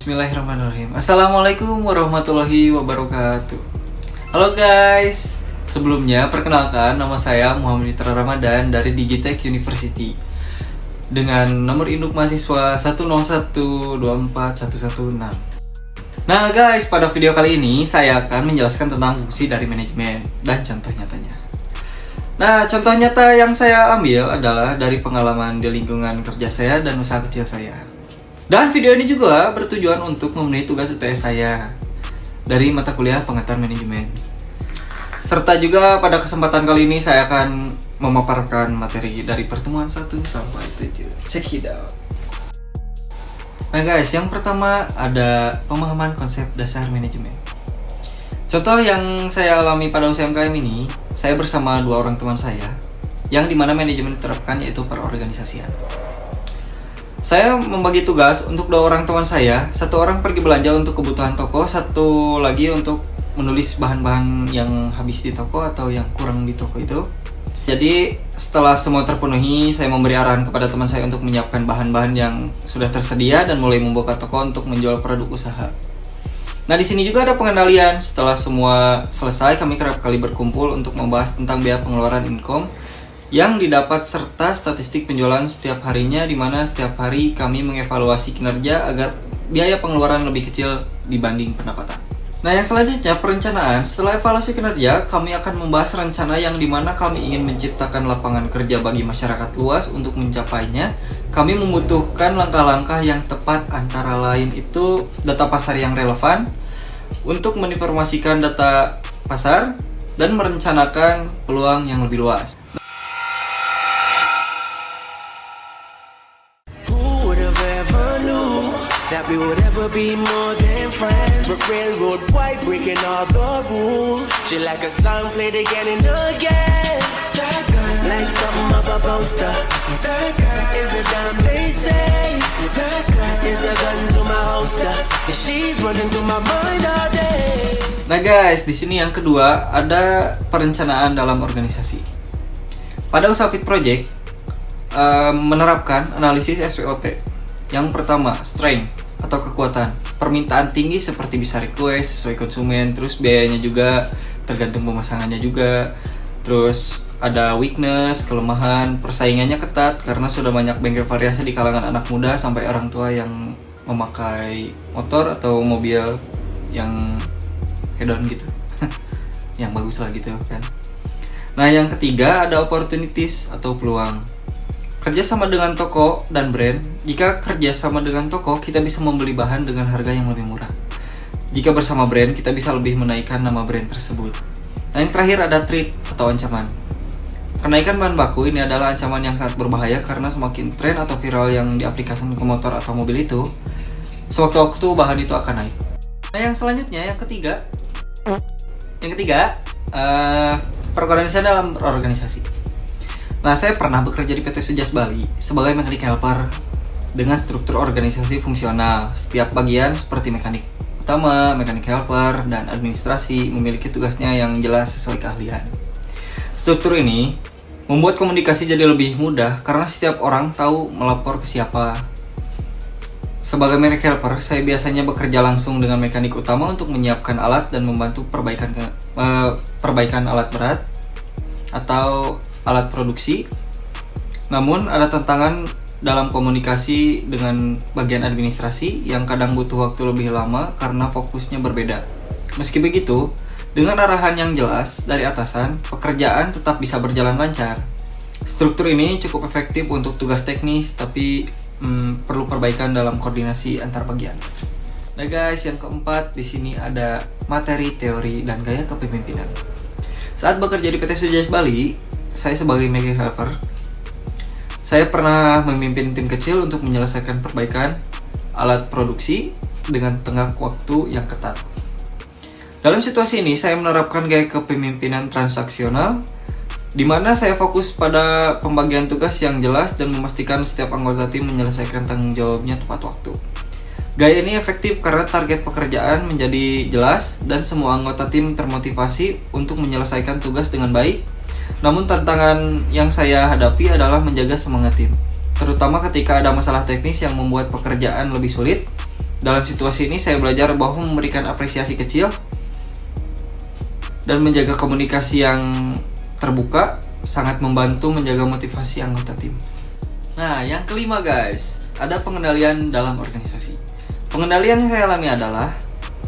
Bismillahirrahmanirrahim. Assalamualaikum warahmatullahi wabarakatuh. Halo guys, sebelumnya perkenalkan nama saya Muhammad Mitra Ramadan dari Digitech University dengan nomor induk mahasiswa 101241116. Nah guys, pada video kali ini saya akan menjelaskan tentang fungsi dari manajemen dan contoh nyatanya. Nah, contoh nyata yang saya ambil adalah dari pengalaman di lingkungan kerja saya dan usaha kecil saya. Dan video ini juga bertujuan untuk memenuhi tugas UTS saya dari mata kuliah pengetahuan manajemen. Serta juga pada kesempatan kali ini saya akan memaparkan materi dari pertemuan 1 sampai 7. Check it out. Nah guys, yang pertama ada pemahaman konsep dasar manajemen. Contoh yang saya alami pada UMKM ini, saya bersama 2 orang teman saya, yang dimana manajemen diterapkan yaitu perorganisasian. Saya membagi tugas untuk 2 orang teman saya, 1 orang pergi belanja untuk kebutuhan toko, 1 lagi untuk menulis bahan-bahan yang habis di toko atau yang kurang di toko itu. Jadi setelah semua terpenuhi, saya memberi arahan kepada teman saya untuk menyiapkan bahan-bahan yang sudah tersedia dan mulai membuka toko untuk menjual produk usaha. Nah di sini juga ada pengendalian. Setelah semua selesai, kami kerap kali berkumpul untuk membahas tentang biaya pengeluaran income yang didapat serta statistik penjualan setiap harinya, di mana setiap hari kami mengevaluasi kinerja agar biaya pengeluaran lebih kecil dibanding pendapatan. Nah yang selanjutnya perencanaan. Setelah evaluasi kinerja, kami akan membahas rencana yang dimana kami ingin menciptakan lapangan kerja bagi masyarakat luas. Untuk mencapainya, kami membutuhkan langkah-langkah yang tepat, antara lain itu data pasar yang relevan untuk menginformasikan data pasar dan merencanakan peluang yang lebih luas. That we would ever be more than friends, but railroad white breaking all the rules. She like a song played again and again. That girl, like something of a poster. That girl is a damn they say. That girl is a gun to my holster. And she's running through my mind all day. Nah guys, di sini yang kedua ada perencanaan dalam organisasi. Pada usaha Fit Project menerapkan analisis SWOT. Yang pertama, strength atau kekuatan. Permintaan tinggi seperti bisa request sesuai konsumen, terus biayanya juga tergantung pemasangannya juga. Terus ada weakness, kelemahan, persaingannya ketat karena sudah banyak bengkel variasi di kalangan anak muda sampai orang tua yang memakai motor atau mobil yang hedon gitu. Yang bagus lah gitu kan. Nah, yang ketiga ada opportunities atau peluang. Kerjasama dengan toko dan brand. Jika kerjasama dengan toko, kita bisa membeli bahan dengan harga yang lebih murah. Jika bersama brand, kita bisa lebih menaikkan nama brand tersebut. Nah, yang terakhir ada threat atau ancaman. Kenaikan bahan baku ini adalah ancaman yang sangat berbahaya karena semakin tren atau viral yang diaplikasikan ke motor atau mobil itu, sewaktu-waktu bahan itu akan naik. Nah, yang selanjutnya, yang ketiga, perorganisasian dalam organisasi. Nah, saya pernah bekerja di PT Sujas Bali sebagai mekanik helper dengan struktur organisasi fungsional. Setiap bagian seperti mekanik utama, mekanik helper, dan administrasi memiliki tugasnya yang jelas sesuai keahlian. Struktur ini membuat komunikasi jadi lebih mudah karena setiap orang tahu melapor ke siapa. Sebagai mekanik helper, saya biasanya bekerja langsung dengan mekanik utama untuk menyiapkan alat dan membantu perbaikan alat berat atau alat produksi. Namun ada tantangan dalam komunikasi dengan bagian administrasi yang kadang butuh waktu lebih lama karena fokusnya berbeda. Meski begitu, dengan arahan yang jelas dari atasan, pekerjaan tetap bisa berjalan lancar. Struktur ini cukup efektif untuk tugas teknis, tapi perlu perbaikan dalam koordinasi antar bagian. Nah guys, yang keempat di sini ada materi, teori, dan gaya kepemimpinan. Saat bekerja di PT Sujas Bali, saya sebagai mekanik helper, saya pernah memimpin tim kecil untuk menyelesaikan perbaikan alat produksi dengan tengah waktu yang ketat. Dalam situasi ini, saya menerapkan gaya kepemimpinan transaksional, di mana saya fokus pada pembagian tugas yang jelas dan memastikan setiap anggota tim menyelesaikan tanggung jawabnya tepat waktu. Gaya ini efektif karena target pekerjaan menjadi jelas dan semua anggota tim termotivasi untuk menyelesaikan tugas dengan baik. Namun tantangan yang saya hadapi adalah menjaga semangat tim, terutama ketika ada masalah teknis yang membuat pekerjaan lebih sulit Dalam situasi ini saya belajar bahwa memberikan apresiasi kecil dan menjaga komunikasi yang terbuka sangat membantu menjaga motivasi anggota tim. Nah, yang kelima guys, ada pengendalian dalam organisasi. Pengendalian yang saya alami adalah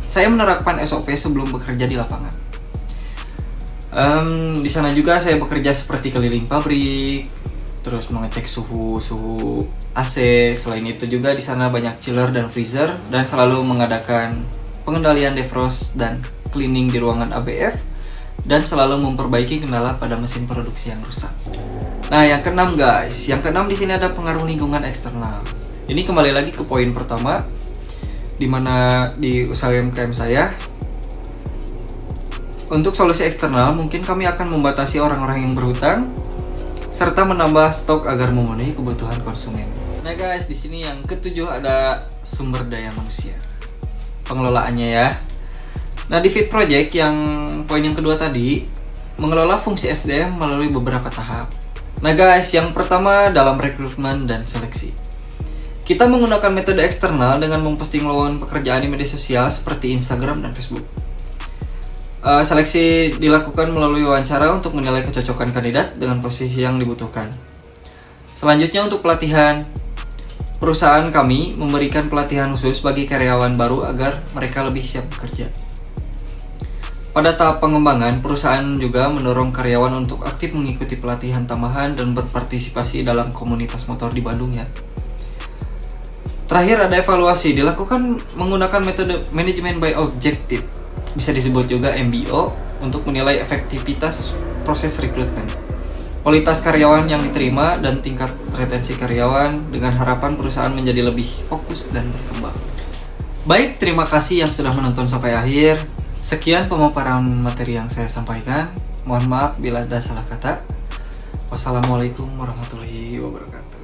saya menerapkan SOP sebelum bekerja di lapangan. Di sana juga saya bekerja seperti keliling pabrik, terus mengecek suhu AC. Selain itu juga di sana banyak chiller dan freezer, dan selalu mengadakan pengendalian defrost dan cleaning di ruangan ABF, dan selalu memperbaiki kendala pada mesin produksi yang rusak. Nah, yang keenam guys, yang keenam di sini ada pengaruh lingkungan eksternal. Ini kembali lagi ke poin pertama, dimana di usaha UMKM saya, untuk solusi eksternal mungkin kami akan membatasi orang-orang yang berhutang serta menambah stok agar memenuhi kebutuhan konsumen. Nah guys, di sini yang ketujuh ada sumber daya manusia, pengelolaannya ya. Nah di Fit Project yang poin yang kedua tadi, mengelola fungsi SDM melalui beberapa tahap. Nah guys, yang pertama dalam rekrutmen dan seleksi. Kita menggunakan metode eksternal dengan memposting lowongan pekerjaan di media sosial seperti Instagram dan Facebook. Seleksi dilakukan melalui wawancara untuk menilai kecocokan kandidat dengan posisi yang dibutuhkan. Selanjutnya untuk pelatihan, perusahaan kami memberikan pelatihan khusus bagi karyawan baru agar mereka lebih siap bekerja. Pada tahap pengembangan, perusahaan juga mendorong karyawan untuk aktif mengikuti pelatihan tambahan dan berpartisipasi dalam komunitas motor di Bandung ya. Terakhir ada evaluasi, dilakukan menggunakan metode manajemen by objective, bisa disebut juga MBO, untuk menilai efektivitas proses rekrutmen, kualitas karyawan yang diterima, dan tingkat retensi karyawan dengan harapan perusahaan menjadi lebih fokus dan berkembang. Baik, terima kasih yang sudah menonton sampai akhir. Sekian pemaparan materi yang saya sampaikan. Mohon maaf bila ada salah kata. Wassalamualaikum warahmatullahi wabarakatuh.